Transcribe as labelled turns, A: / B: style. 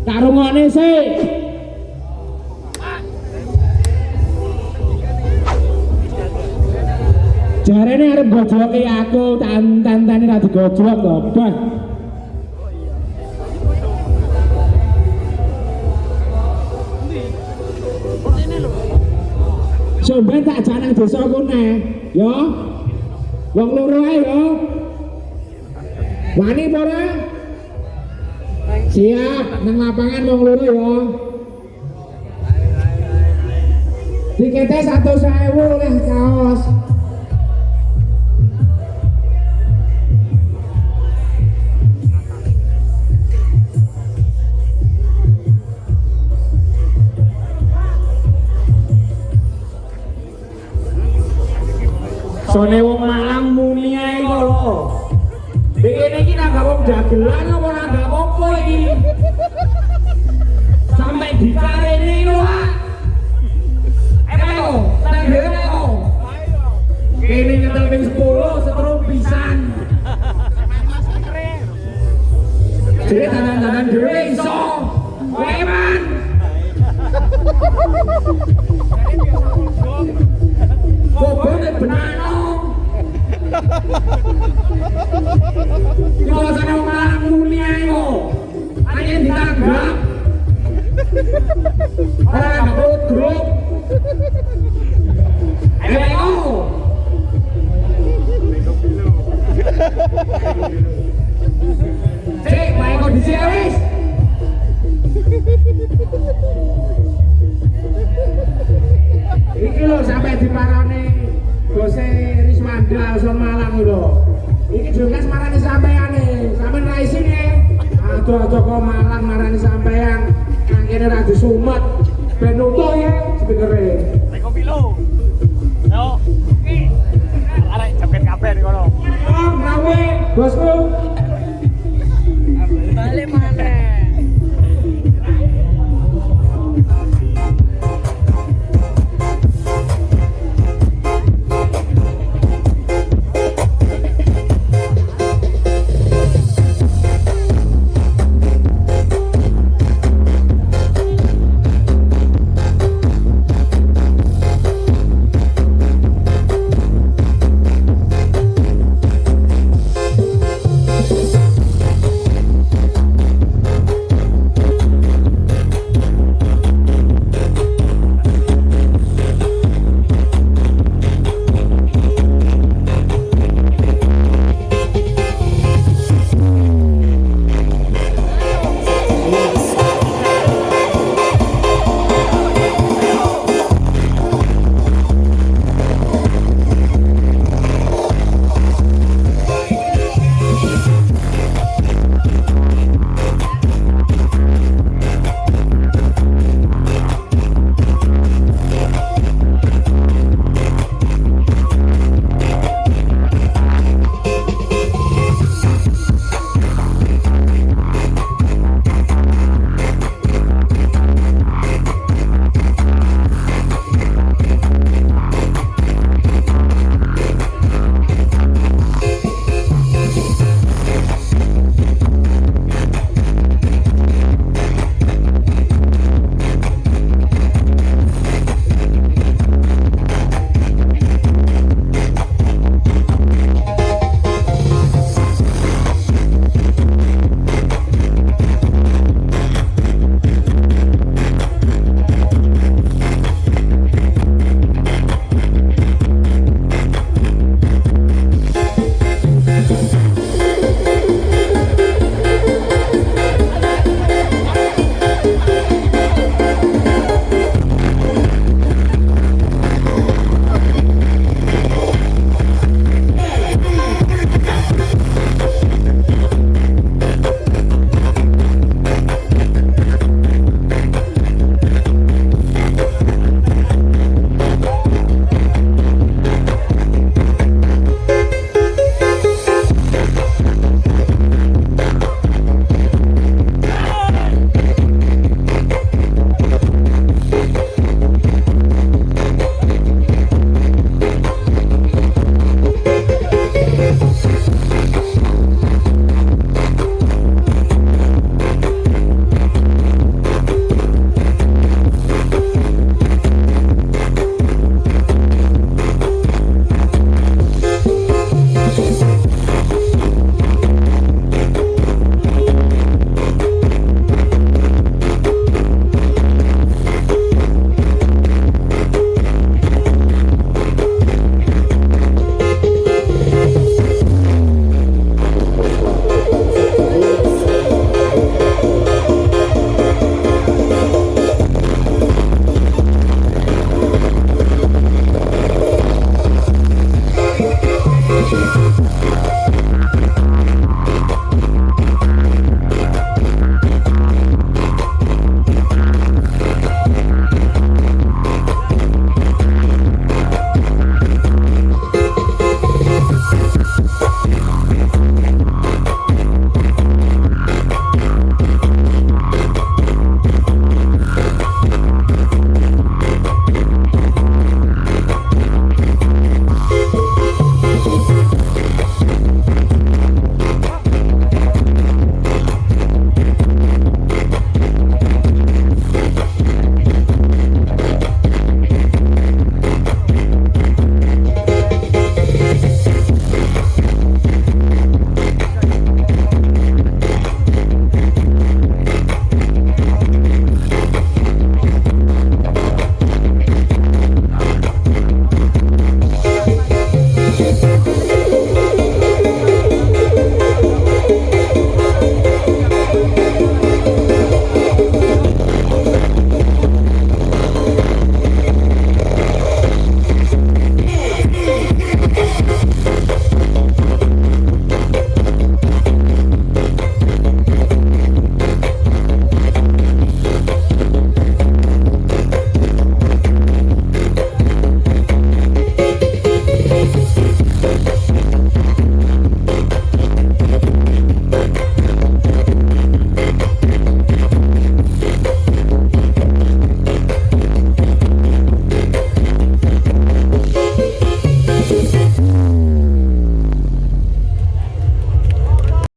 A: Tak rungokne sik. Jarene arep gojoki aku, tantane ra digojok to, Bang. Sampeyan tak janang desa kene, ya. Wong loro ae ya. Wani apa ora? Siap, nang lapangan wong loro ya. Tiketnya 100.000 oleh kaos. Sone wong Malang muni ae kok lho. Dene iki nang wong dagelan apa ora gak apa-apa iki. Sampai dikarene lho, Pak. Ayo, tak dhewe kok. Kene nyetel ping 10 setrum pisan. Jadi tangan-tangan dhewe iso. Kowe man. Bobone benano. Kalau sana Malang muni ayo. Ayo ditanggap. Ora ngurut grup. Ayo. Cek, bae kondisi wis. Iki lho sampai diparani bose Riswanda Mas Malang lho. Iki juga marani sampeyane, sampean ra isine. Aduh-aduh kok Malang marani sampean. Nang kene ra disumet. Ben utuh ya spikere. Nek kopi lho. Yo, iki arek joget kabeh kono. Oh, ngawe, bosku.